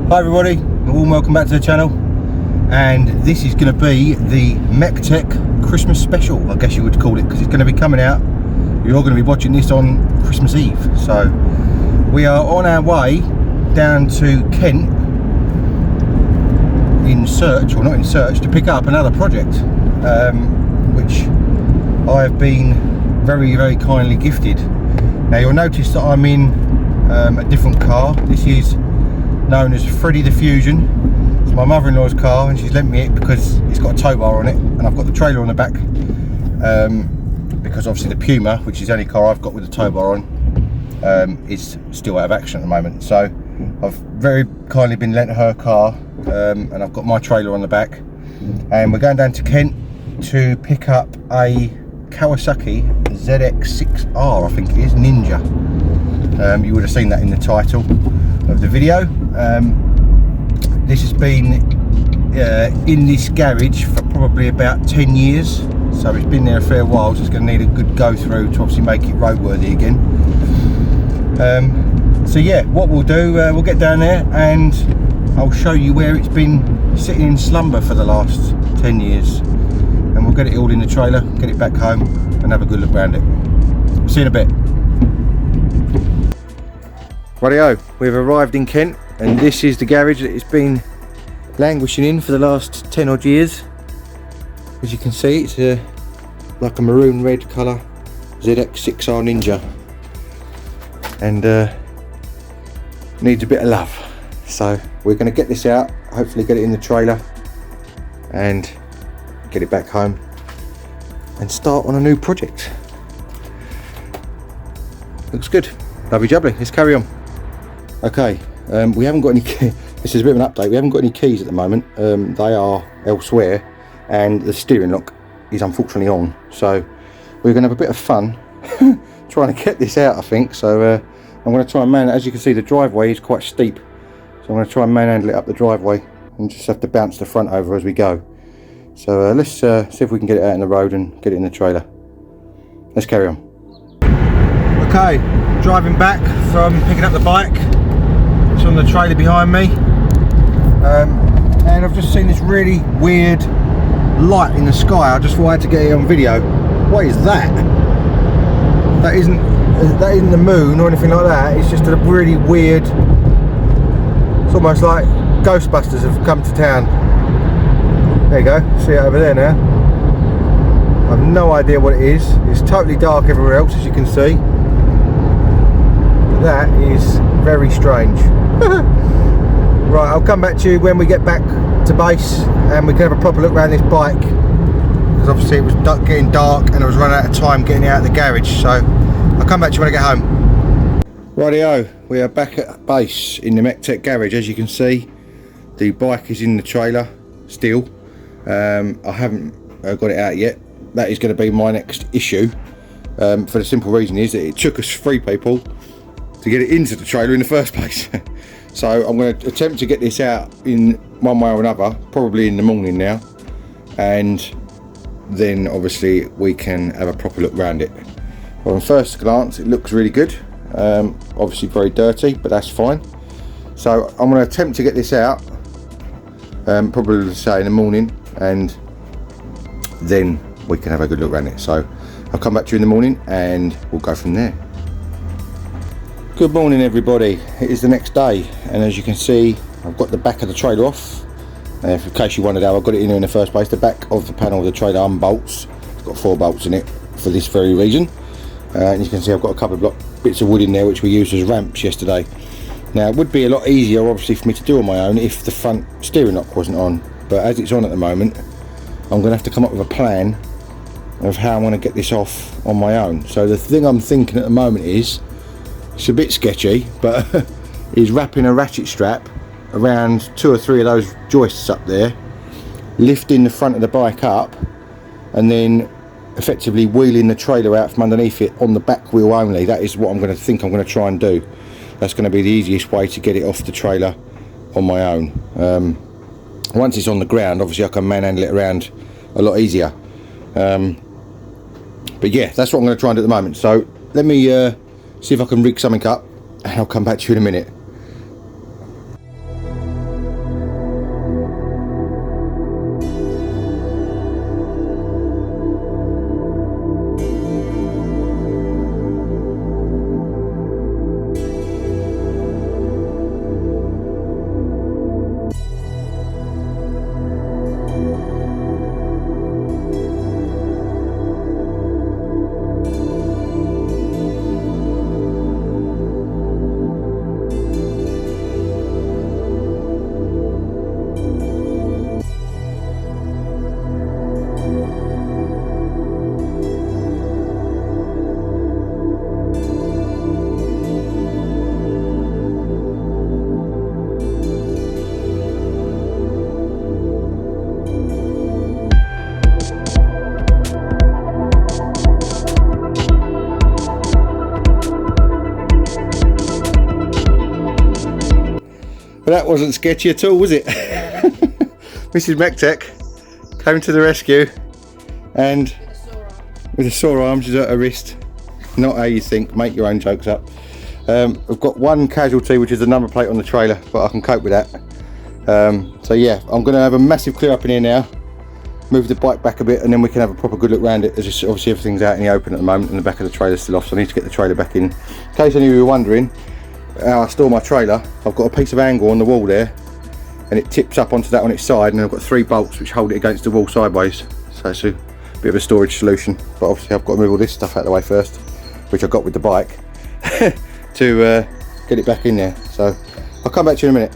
Hi everybody, and warm welcome back to the channel. And this is going to be the MEC-TEC Christmas special, I guess you would call it, because it's going to be coming out. You're all going to be watching this on Christmas Eve. So we are on our way down to Kent in search, or not in search, to pick up another project, which I have been very kindly gifted. Now you'll notice that I'm in a different car. This is known as Freddy the Fusion. It's my mother-in-law's car, and she's lent me it because it's got a tow bar on it, and I've got the trailer on the back, because obviously the Puma, which is the only car I've got with a tow bar on, is still out of action at the moment. So I've very kindly been lent her car, and I've got my trailer on the back, and we're going down to Kent to pick up a Kawasaki ZX-6R, I think it is, Ninja. You would have seen that in the title of the video. This has been in this garage for probably about 10 years, so it's been there a fair while, so it's going to need a good go through to obviously make it roadworthy again. So yeah, what we'll do, we'll get down there and I'll show you where it's been sitting in slumber for the last 10 years, and we'll get it all in the trailer, get it back home and have a good look around it. See you in a bit. Rightio, we've arrived in Kent, and this is the garage that it's been languishing in for the last 10 odd years. As you can see, it's like a maroon red colour ZX-6R Ninja, and needs a bit of love. So we're going to get this out, hopefully get it in the trailer and get it back home and start on a new project. Looks good. Lovely jubbly, let's carry on. Okay, we haven't got any this is a bit of an update. We haven't got any keys at the moment. They are elsewhere, and the steering lock is unfortunately on, so we're going to have a bit of fun trying to get this out, I think. So I'm going to try and as you can see, the driveway is quite steep, so I'm going to try and manhandle it up the driveway and just have to bounce the front over as we go. So let's see if we can get it out in the road and get it in the trailer. Let's carry on. Okay, driving back from picking up the bike. It's on the trailer behind me, and I've just seen this really weird light in the sky. I just thought I had to get it on video. What is that? That isn't the moon or anything like that. It's just a really weird, it's almost like Ghostbusters have come to town. There you go, see it over there now. I've no idea what it is. It's totally dark everywhere else, as you can see. But that is very strange. Right, I'll come back to you when we get back to base and we can have a proper look around this bike, because obviously it was getting dark and I was running out of time getting it out of the garage. So I'll come back to you when I get home. Rightio, we are back at base in the MEC-TEC garage. As you can see, the bike is in the trailer still. I haven't got it out yet. That is going to be my next issue, for the simple reason is that it took us 3 people to get it into the trailer in the first place. So I'm going to attempt to get this out in one way or another, probably in the morning now, and then obviously we can have a proper look around it. Well, on first glance it looks really good, obviously very dirty, but that's fine. So I'm going to attempt to get this out, probably say in the morning, and then we can have a good look around it. So I'll come back to you in the morning and we'll go from there. Good morning everybody, it is the next day, and as you can see I've got the back of the trailer off. In case you wondered how I got it in there in the first place, the back of the panel of the trailer unbolts. It's got 4 bolts in it for this very reason, and you can see I've got a couple of bits of wood in there which we used as ramps yesterday. Now it would be a lot easier obviously for me to do on my own if the front steering lock wasn't on, but as it's on at the moment I'm going to have to come up with a plan of how I'm going to get this off on my own. So the thing I'm thinking at the moment is, it's a bit sketchy, but is wrapping a ratchet strap around 2 or 3 of those joists up there, lifting the front of the bike up, and then effectively wheeling the trailer out from underneath it on the back wheel only. That is what I'm going to try and do. That's going to be the easiest way to get it off the trailer on my own. Once it's on the ground, obviously I can manhandle it around a lot easier. But yeah, that's what I'm going to try and do at the moment. So let me see if I can rig something up, and I'll come back to you in a minute. But that wasn't sketchy at all, was it? Mrs MEC-TEC came to the rescue, and with a sore arm, she's at her wrist. Not how you think, make your own jokes up. I've got one casualty, which is the number plate on the trailer, but I can cope with that. So yeah, I'm going to have a massive clear up in here now, move the bike back a bit, and then we can have a proper good look around it. As just, obviously everything's out in the open at the moment and the back of the trailer's still off, so I need to get the trailer back in. In case any of you were wondering how I store my trailer, I've got a piece of angle on the wall there, and it tips up onto that on its side, and I've got 3 bolts which hold it against the wall sideways, so it's a bit of a storage solution. But obviously I've got to move all this stuff out of the way first, which I got with the bike, to get it back in there. So I'll come back to you in a minute.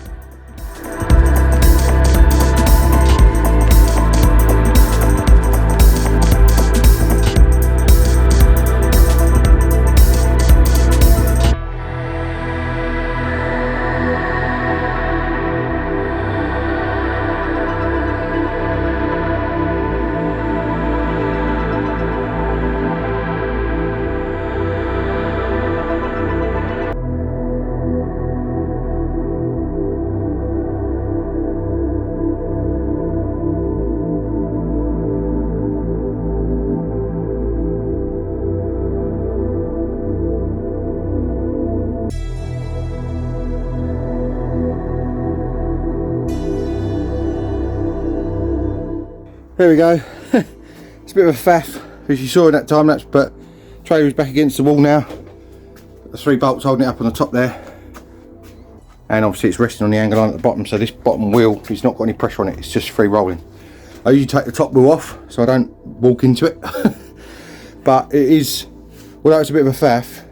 There we go. It's a bit of a faff, as you saw in that time lapse, but trailer is back against the wall now. The 3 bolts holding it up on the top there, and obviously it's resting on the angle line at the bottom, so this bottom wheel has not got any pressure on it, it's just free rolling. I usually take the top wheel off so I don't walk into it. But it is, although it's a bit of a faff,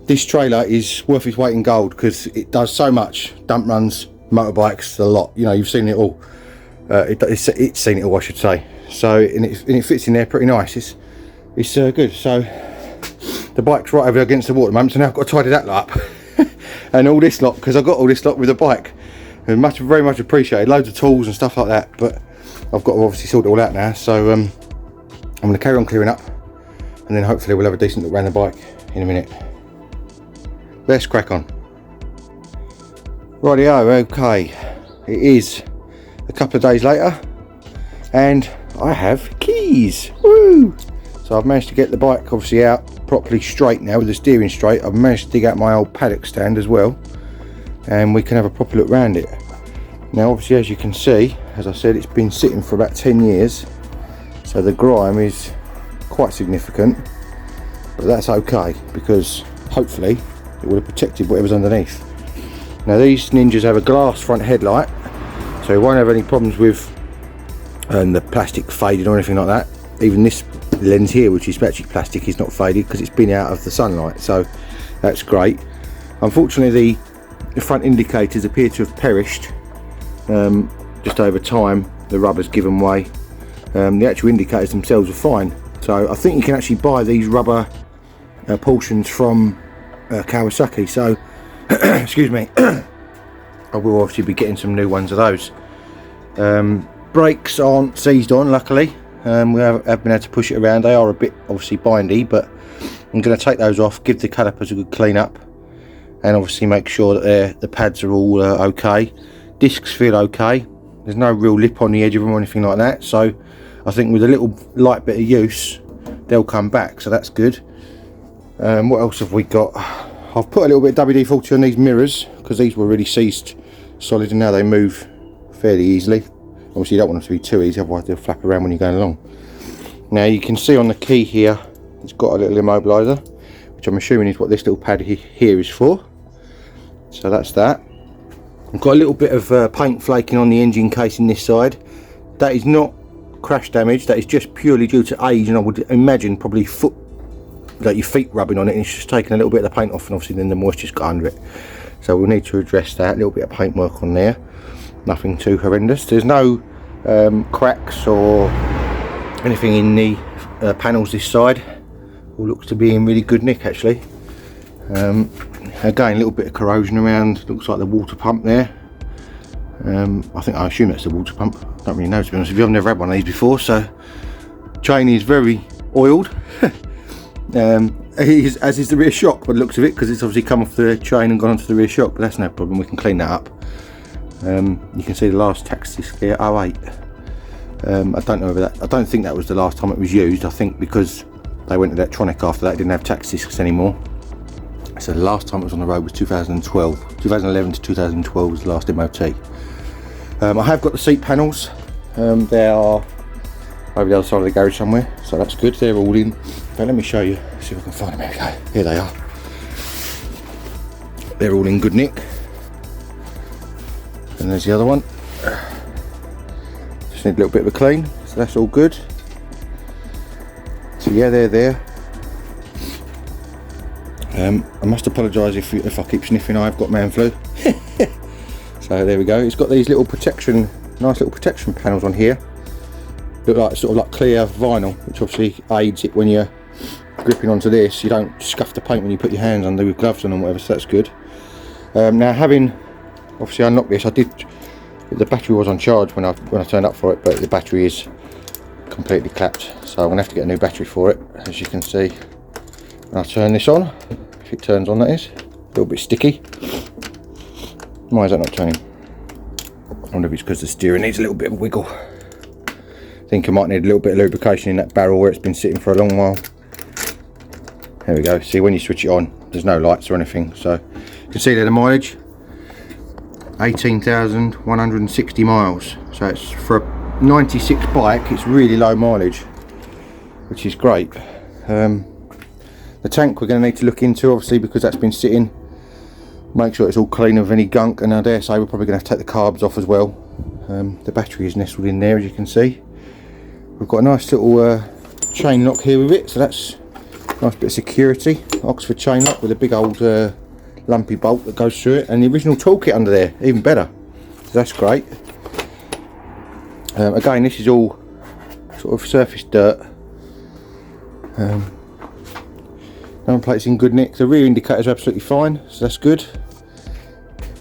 this trailer is worth its weight in gold, because it does so much. Dump runs, motorbikes, a lot, you know, you've seen it all. It's seen it all, I should say. So and it fits in there pretty nice. It's good. So the bike's right over against the wall at the moment, so now I've got to tidy that lot up. And all this lot, because I got all this lot with the bike, and very much appreciated. Loads of tools and stuff like that, but I've got to obviously sort it all out now. So I'm going to carry on clearing up, and then hopefully we'll have a decent look around the bike in a minute. Let's crack on. Rightio, okay, it is a couple of days later, and I have keys. Woo! So I've managed to get the bike obviously out properly straight now with the steering straight. I've managed to dig out my old paddock stand as well, and we can have a proper look around it. Now obviously, as you can see, as I said, it's been sitting for about 10 years, so the grime is quite significant, but that's okay, because hopefully it will have protected whatever's underneath. Now these Ninjas have a glass front headlight, so you won't have any problems with the plastic fading or anything like that. Even this lens here, which is actually plastic, is not faded because it's been out of the sunlight, so that's great. Unfortunately, the front indicators appear to have perished just over time. The rubber's given way. The actual indicators themselves are fine, so I think you can actually buy these rubber portions from Kawasaki. So excuse me. I will obviously be getting some new ones of those. Brakes aren't seized on, luckily. We have been able to push it around. They are a bit obviously bindy, but I'm going to take those off, give the calipers a good clean up, and obviously make sure that the pads are all okay. Discs feel okay. There's no real lip on the edge of them or anything like that, so I think with a little light bit of use they'll come back, so that's good. What else have we got? I've put a little bit of WD-40 on these mirrors, because these were really seized solid, and now they move fairly easily. Obviously you don't want them to be too easy, otherwise they'll flap around when you're going along. Now you can see on the key here, it's got a little immobiliser, which I'm assuming is what this little pad here is for. So that's that. I've got a little bit of paint flaking on the engine case in this side. That is not crash damage, that is just purely due to age, and I would imagine probably your feet rubbing on it, and it's just taking a little bit of the paint off, and obviously then the moisture's got under it. So we'll need to address that. A little bit of paint work on there, nothing too horrendous. There's no cracks or anything in the panels this side. All looks to be in really good nick actually. Again, a little bit of corrosion around, looks like the water pump there. I assume that's the water pump, don't really know, to be honest with you. I've never had one of these before. So chain is very oiled. As is the rear shock by the looks of it, because it's obviously come off the chain and gone onto the rear shock, but that's no problem, we can clean that up. You can see the last tax disc here, 08. I don't know whether that, I don't think that was the last time it was used. I think because they went electronic after that, didn't have tax discs anymore. So the last time it was on the road was 2012. 2011 to 2012 was the last MOT. I have got the seat panels. They are over the other side of the garage somewhere, so that's good. They're all in. But let me show you, see if I can find them. There we go. Here they are. They're all in good nick. And there's the other one. Just need a little bit of a clean, so that's all good. So yeah, they're there. I must apologise if I keep sniffing. I've got man flu. So there we go. It's got these little protection, nice little protection panels on here. Look like sort of like clear vinyl, which obviously aids it when you're gripping onto this. You don't scuff the paint when you put your hands under with gloves on and whatever, so that's good. Now, having obviously unlocked this, the battery was on charge when I turned up for it, but the battery is completely clapped, so I'm gonna have to get a new battery for it. As you can see, when I turn this on, if it turns on, that is a little bit sticky. Why is that not turning? I wonder if it's because the steering needs a little bit of wiggle. I think I might need a little bit of lubrication in that barrel where it's been sitting for a long while. There we go. See, when you switch it on, there's no lights or anything, so you can see there the mileage, 18,160 miles. So it's for a 96 bike, it's really low mileage, which is great. The tank we're going to need to look into, obviously, because that's been sitting. Make sure it's all clean of any gunk, and I dare say we're probably going to have to take the carbs off as well. The battery is nestled in there, as you can see. We've got a nice little chain lock here with it, so that's a nice bit of security. Oxford chain lock with a big old lumpy bolt that goes through it, and the original toolkit under there, even better. So that's great. Again, this is all sort of surface dirt. Number plate's in good nick. The rear indicator's absolutely fine, so that's good.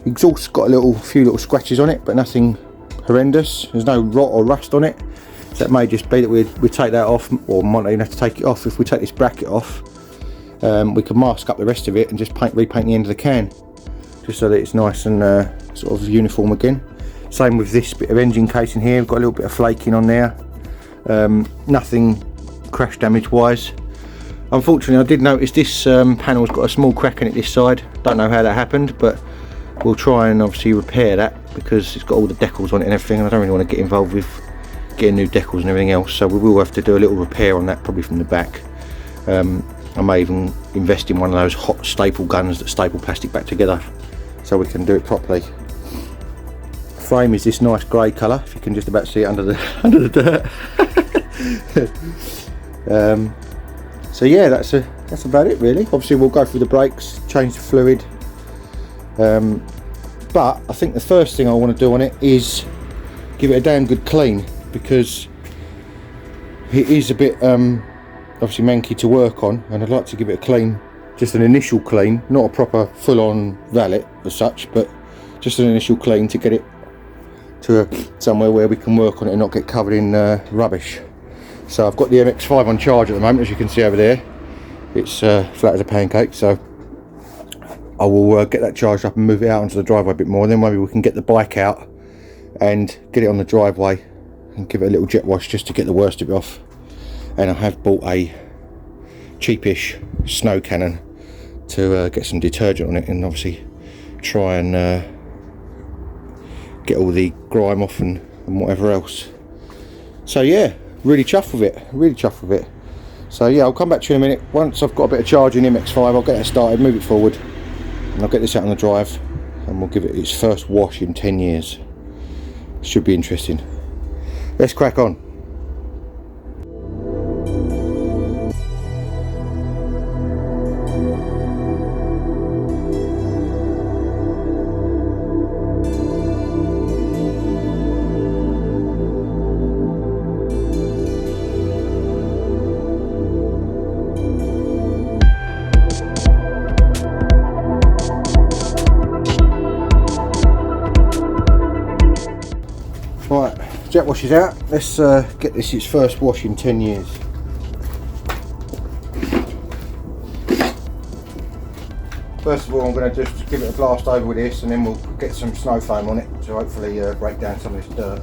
Exhaust's got a few little scratches on it, but nothing horrendous. There's no rot or rust on it. So that may just be that we take that off, or might not even have to take it off. If we take this bracket off, we can mask up the rest of it and just repaint the end of the can, just so that it's nice and sort of uniform again. Same with this bit of engine casing here. We've got a little bit of flaking on there. Nothing crash damage wise. Unfortunately, I did notice this panel's got a small crack in it this side. Don't know how that happened, but we'll try and obviously repair that, because it's got all the decals on it and everything, and I don't really want to get involved with getting new decals and everything else, so we will have to do a little repair on that, probably from the back. I may even invest in one of those hot staple guns that staple plastic back together, so we can do it properly. Frame is this nice grey colour, if you can just about see it under the dirt. So yeah, that's about it really. Obviously we'll go through the brakes, change the fluid, but I think the first thing I want to do on it is give it a damn good clean, because it is a bit obviously manky to work on, and I'd like to give it a clean, just an initial clean, not a proper full-on valet as such, but just an initial clean to get it to somewhere where we can work on it and not get covered in rubbish. So I've got the MX-5 on charge at the moment, as you can see over there. It's flat as a pancake, so I will get that charged up and move it out onto the driveway a bit more, and then maybe we can get the bike out and get it on the driveway and give it a little jet wash just to get the worst of it off. And I have bought a cheapish snow cannon to get some detergent on it, and obviously try and get all the grime off and whatever else. So yeah, really chuffed with it, really chuffed with it. So yeah, I'll come back to you in a minute. Once I've got a bit of charge in MX-5, I'll get that started, move it forward, and I'll get this out on the drive, and we'll give it its first wash in 10 years. Should be interesting. Let's crack on. Right, jet wash is out. Let's get this its first wash in 10 years. First of all, I'm going to just give it a blast over with this, and then we'll get some snow foam on it to hopefully break down some of this dirt.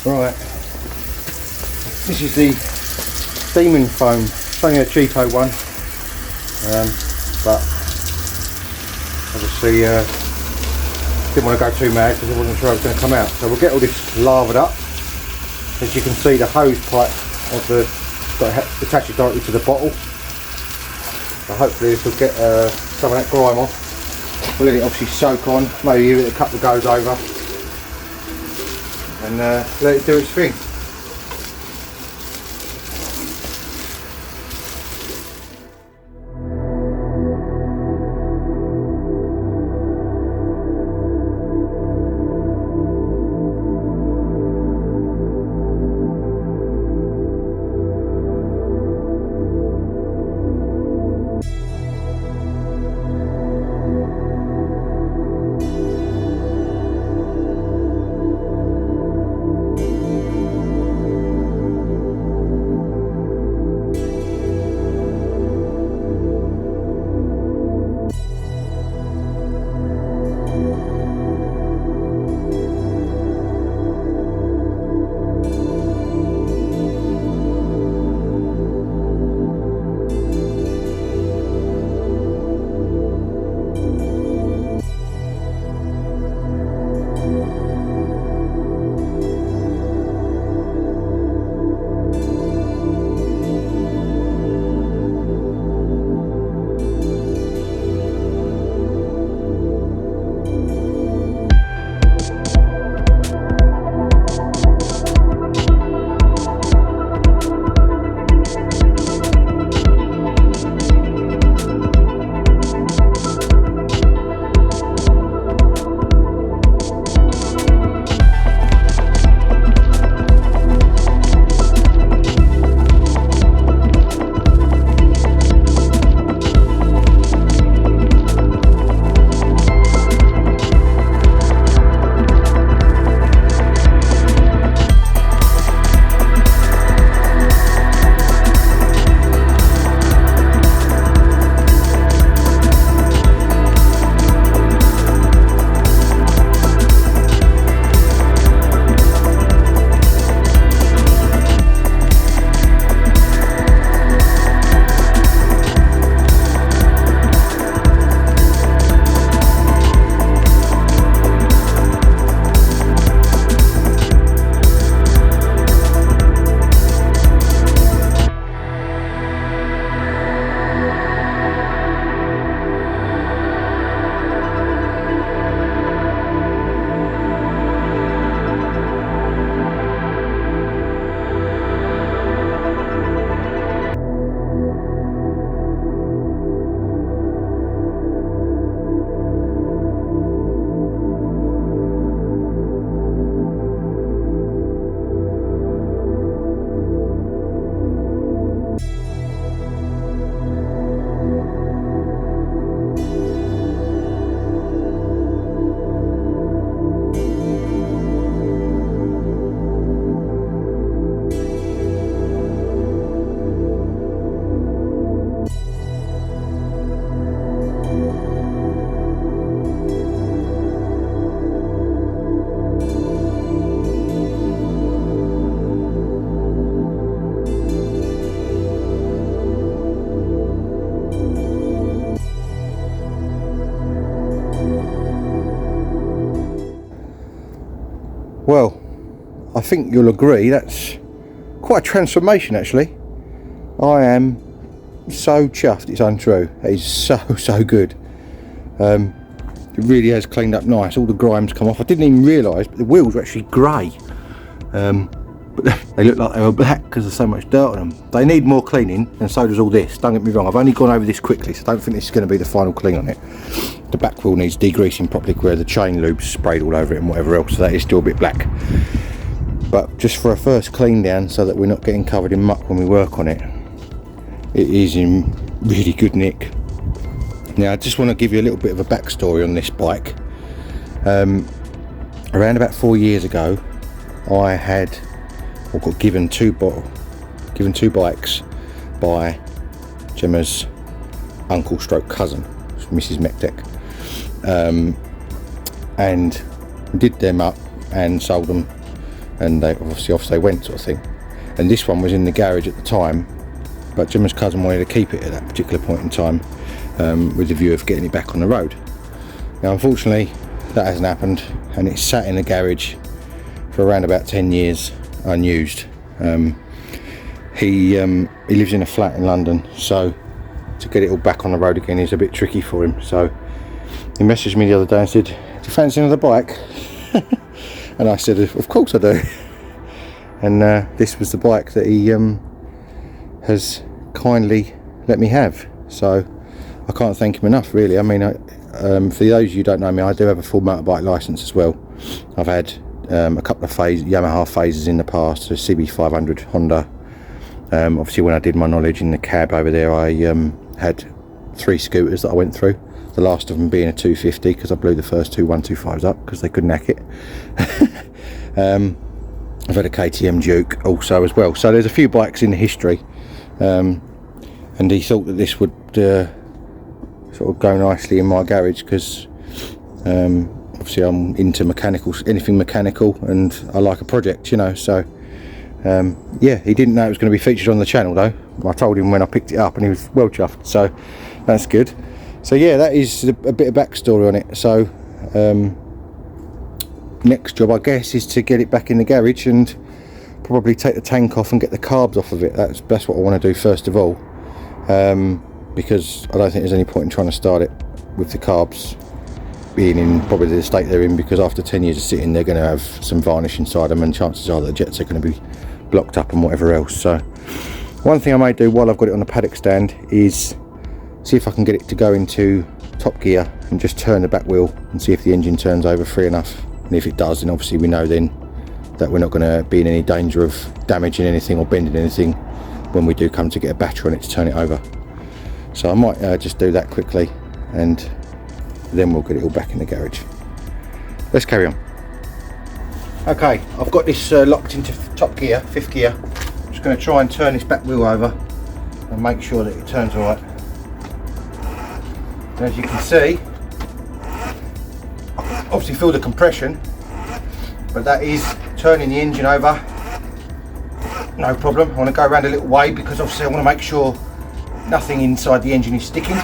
Right, this is the Demon foam. It's only a cheapo one, but obviously didn't want to go too mad because I wasn't sure it was going to come out. So we'll get all this lathered up. As you can see, the hose pipe of the attaches directly to the bottle. So hopefully this will get some of that grime off. We'll let it obviously soak on, maybe give it a couple of goes over, and let it do its thing. Well, I think you'll agree that's quite a transformation actually. I am so chuffed, it's untrue. It is so good. It really has cleaned up nice. All the grime's come off. I didn't even realise, but the wheels were actually grey. But they look like they were black because there's so much dirt on them. They need more cleaning, and so does all this. Don't get me wrong, I've only gone over this quickly, so I don't think this is going to be the final clean on it. The back wheel needs degreasing properly where the chain lube's sprayed all over it and whatever else, so that is still a bit black. but just for a first clean down, so that we're not getting covered in muck when we work on it, it is in really good nick. Now I just want to give you a little bit of a backstory on this bike. Around about 4 years ago, I had got given two bikes by Gemma's uncle stroke cousin, Mrs MEC-TEC, and did them up and sold them, and they obviously off they went, sort of thing. And this one was in the garage at the time, but Gemma's cousin wanted to keep it at that particular point in time, with the view of getting it back on the road. Now unfortunately that hasn't happened, and it's sat in the garage for around about 10 years unused. He lives in a flat in London, so to get it all back on the road again is a bit tricky for him. So he messaged me the other day and said, "Do you fancy another bike?" And I said, "Of course I do." And this was the bike that he has kindly let me have, so I can't thank him enough, really. I mean, for those of you who don't know me, I do have a full motorbike licence as well. I've had a couple of Yamaha phases in the past, a CB500 Honda. Obviously when I did my knowledge in the cab over there, I had 3 scooters that I went through, the last of them being a 250, because I blew the first two 125s up because they couldn't hack it. I've had a KTM Duke also as well, so there's a few bikes in the history, and he thought that this would sort of go nicely in my garage, because obviously I'm into mechanicals, anything mechanical, and I like a project, you know. So yeah, he didn't know it was going to be featured on the channel though. I told him when I picked it up and he was well chuffed, so that's good. So yeah, that is a bit of backstory on it. So next job I guess is to get it back in the garage and probably take the tank off and get the carbs off of it. That's what I want to do first of all, because I don't think there's any point in trying to start it with the carbs being in probably the state they're in, because after 10 years of sitting they're going to have some varnish inside them, and chances are that the jets are going to be blocked up and whatever else. So one thing I may do while I've got it on the paddock stand is see if I can get it to go into top gear and just turn the back wheel and see if the engine turns over free enough, and if it does, then obviously we know then that we're not going to be in any danger of damaging anything or bending anything when we do come to get a battery on it to turn it over. So I might just do that quickly, and then we'll get it all back in the garage. Let's carry on. Okay, I've got this locked into top gear, 5th gear. I'm just going to try and turn this back wheel over and make sure that it turns all right. And as you can see, I can obviously feel the compression, but that is turning the engine over, no problem. I want to go around a little way because obviously I want to make sure nothing inside the engine is sticking,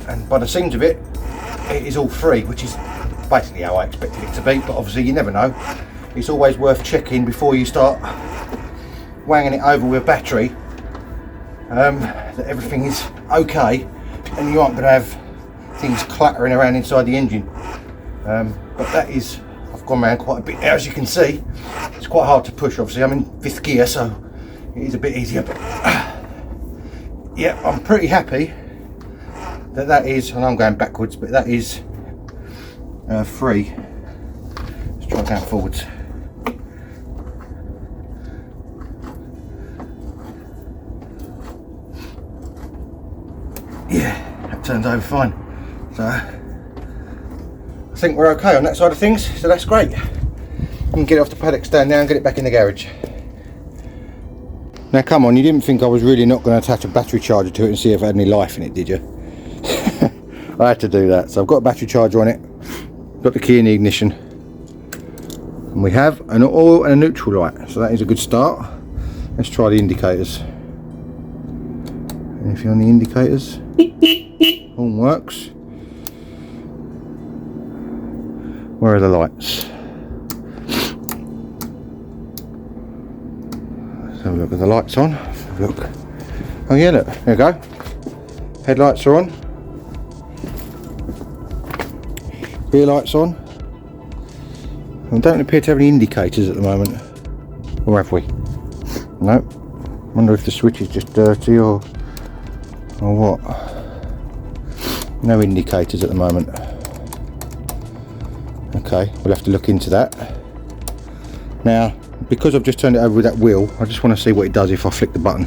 and by the seams of it, it is all free, which is basically how I expected it to be, but obviously you never know. It's always worth checking before you start wanging it over with a battery, that everything is okay and you aren't going to have things clattering around inside the engine. But that is, I've gone around quite a bit now, as you can see. It's quite hard to push, obviously I'm in 5th gear, so it is a bit easier, but yeah, I'm pretty happy that is, and I'm going backwards, but that is free. Let's try going forwards. Yeah, that turns over fine. So I think we're okay on that side of things, so that's great. We can get it off the paddock stand now and get it back in the garage. Now come on, you didn't think I was really not going to attach a battery charger to it and see if it had any life in it, did you? I had to do that. So I've got a battery charger on it, got the key in the ignition, and we have an oil and a neutral light, so that is a good start. Let's try the indicators. Anything on the indicators? All works. Where are the lights? Let's have a look at the lights on. Let's have a look. Oh yeah, look, there we go. Headlights are on. Rear lights on. We don't appear to have any indicators at the moment. Or have we? No. Wonder if the switch is just dirty or what. No indicators at the moment. Okay, we'll have to look into that. Now, because I've just turned it over with that wheel, I just want to see what it does if I flick the button.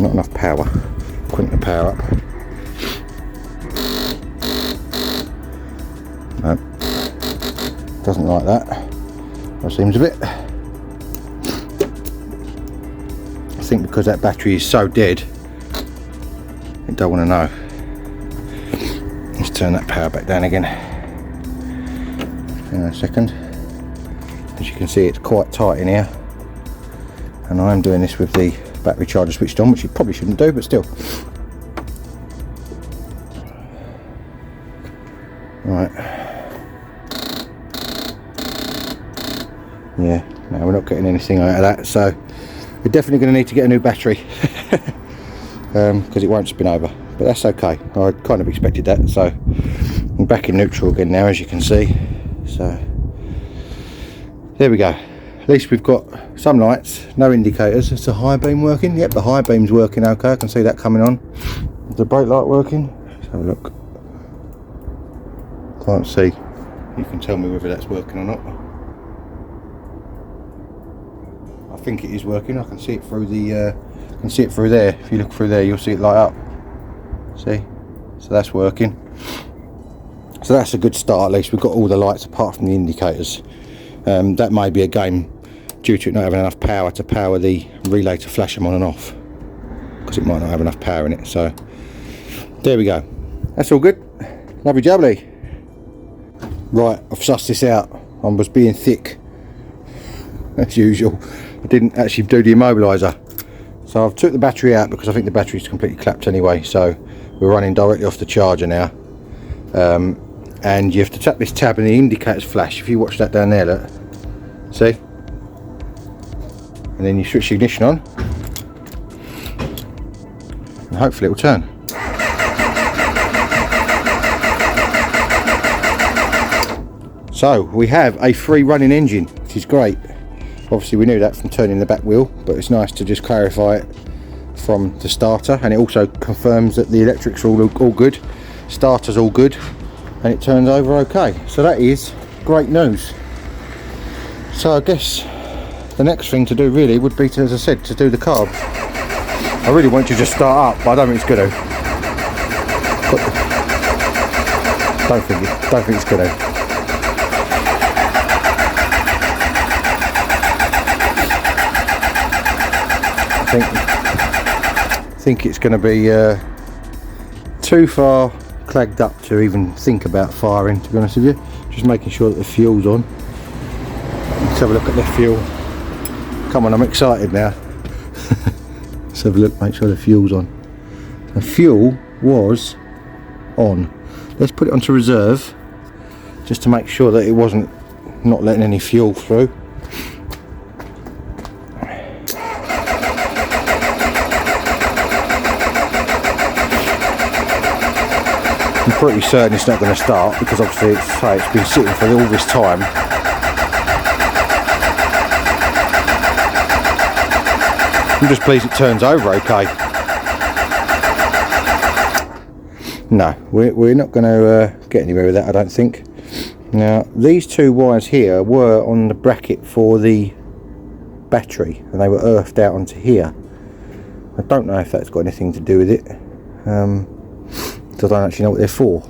Not enough power. Crank the power up. No, doesn't like that. That seems a bit. I think because that battery is so dead, it don't want to know. Let's turn that power back down again. In a second. As you can see, it's quite tight in here, and I am doing this with the battery charger switched on, which you probably shouldn't do, but still. Right. Yeah, no, we're not getting anything out of that, so we're definitely going to need to get a new battery because it won't spin over, but that's okay. I kind of expected that. So I'm back in neutral again now, as you can see. So there we go. At least we've got some lights, no indicators. Is the high beam working? Yep, the high beam's working okay. I can see that coming on. Is the brake light working? Let's have a look. Can't see. You can tell me whether that's working or not. I think it is working. I can see it through the. I can see it through there. If you look through there, you'll see it light up. See? So that's working. So that's a good start. At least we've got all the lights apart from the indicators. That may be a game due to it not having enough power to power the relay to flash them on and off, because it might not have enough power in it. So there we go. That's all good. Lovely jubbly. Right, I've sussed this out. I was being thick as usual. I didn't actually do the immobiliser. So I've took the battery out because I think the battery's completely clapped anyway. So we're running directly off the charger now. And you have to tap this tab and the indicators flash. If you watch that down there, look. See? And then you switch the ignition on. And hopefully it will turn. So we have a free running engine, which is great. Obviously we knew that from turning the back wheel, but it's nice to just clarify it from the starter. And it also confirms that the electrics are all good, starter's all good, and it turns over okay. So that is great news. So I guess the next thing to do really would be to, as I said, to do the carbs. I really want you to just start up, but I don't think it's going to. Don't think it's going to. I think it's going to be too far clagged up to even think about firing, to be honest with you. Just making sure that the fuel's on. Let's have a look at the fuel. Come on, I'm excited now. Let's have a look, make sure the fuel's on. The fuel was on. Let's put it onto reserve, just to make sure that it wasn't not letting any fuel through. I'm pretty certain it's not going to start, because obviously it's been sitting for all this time. I'm just pleased it turns over okay. No, we're not going to get anywhere with that, I don't think. Now these two wires here were on the bracket for the battery, and they were earthed out onto here. I don't know if that's got anything to do with it. I don't actually know what they're for,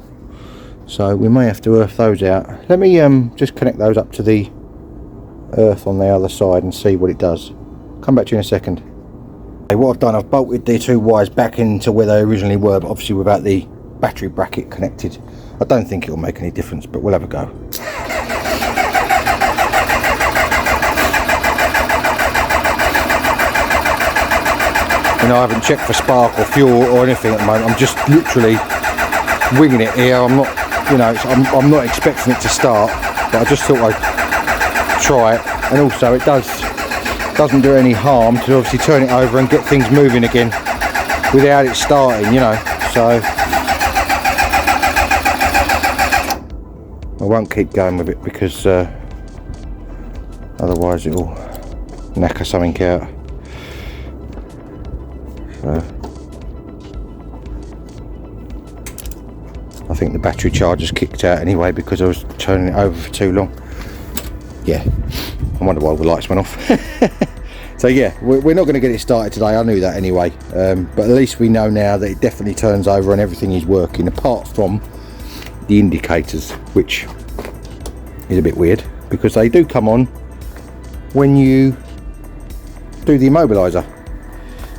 so we may have to earth those out. Let me just connect those up to the earth on the other side and see what it does. Come back to you in a second. Okay, what I've done, I've bolted the two wires back into where they originally were, but obviously without the battery bracket connected. I don't think it will make any difference, but we'll have a go. You know, I haven't checked for spark or fuel or anything at the moment. I'm just literally winging it here. I'm not, you know, I'm not expecting it to start, but I just thought I'd try it. And also it doesn't do any harm to obviously turn it over and get things moving again without it starting, you know. So I won't keep going with it, because otherwise it will knacker something out. I think the battery charger's kicked out anyway, because I was turning it over for too long. yeah, I wonder why the lights went off. So yeah, we're not going to get it started today. I knew that anyway, but at least we know now that it definitely turns over and everything is working, apart from the indicators, which is a bit weird because they do come on when you do the immobiliser.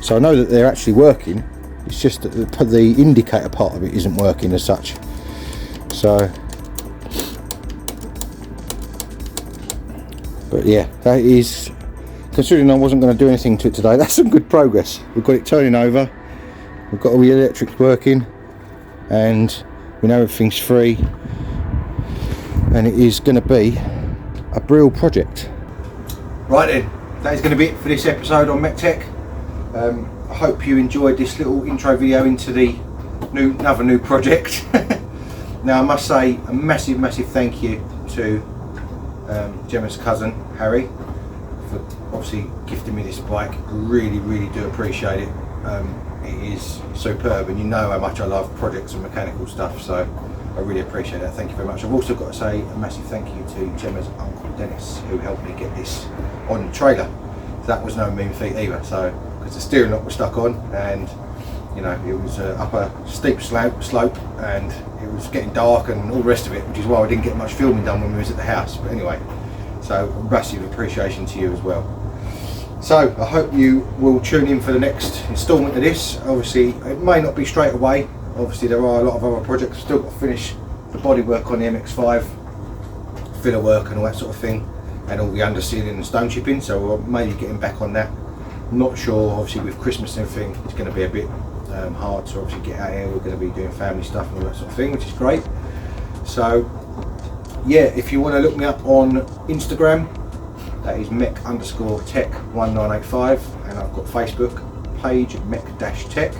So I know that they're actually working, it's just that the indicator part of it isn't working as such. So, but yeah, that is, considering I wasn't going to do anything to it today, that's some good progress. We've got it turning over, we've got all the electrics working, and we know everything's free, and it is going to be a real project. Right then, that is going to be it for this episode on MEC-TEC. I hope you enjoyed this little intro video into the another new project. Now I must say a massive thank you to Gemma's cousin Harry for obviously gifting me this bike. Really do appreciate it. It is superb, and you know how much I love projects and mechanical stuff, so I really appreciate that. Thank you very much. I've also got to say a massive thank you to Gemma's uncle Dennis, who helped me get this on the trailer. That was no mean feat either, so because the steering lock was stuck on, and you know, it was up a steep slope, and it was getting dark and all the rest of it, which is why I didn't get much filming done when we was at the house. But anyway, so massive appreciation to you as well. So I hope you will tune in for the next instalment of this. Obviously it may not be straight away, obviously there are a lot of other projects. I've still got to finish the bodywork on the MX-5, filler work and all that sort of thing, and all the undersealing and stone chipping, so we'll maybe getting back on that. I'm not sure, obviously with Christmas and everything, it's going to be a bit hard to obviously get out here. We're going to be doing family stuff and all that sort of thing, which is great. So yeah, if you want to look me up on Instagram, that is MEC_TEC1985, and I've got Facebook page MEC-TEC.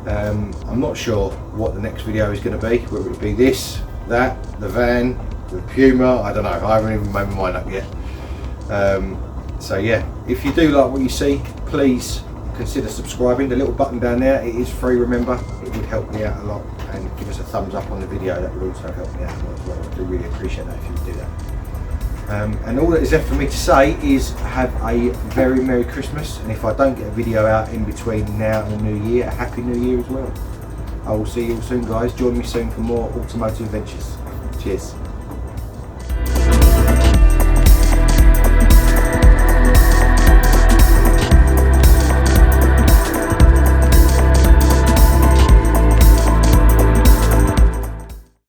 I'm not sure what the next video is going to be, whether it be this, that, the van, the Puma, I don't know, I haven't even made my mind up yet. So yeah, if you do like what you see, please consider subscribing. The little button down there, it is free, remember. It would help me out a lot, and give us a thumbs up on the video, that would also help me out a lot as well. I do really appreciate that if you would do that. And all that is left for me to say is have a very Merry Christmas, and if I don't get a video out in between now and the New Year, a Happy New Year as well. I will see you all soon, guys. Join me soon for more automotive adventures. Cheers.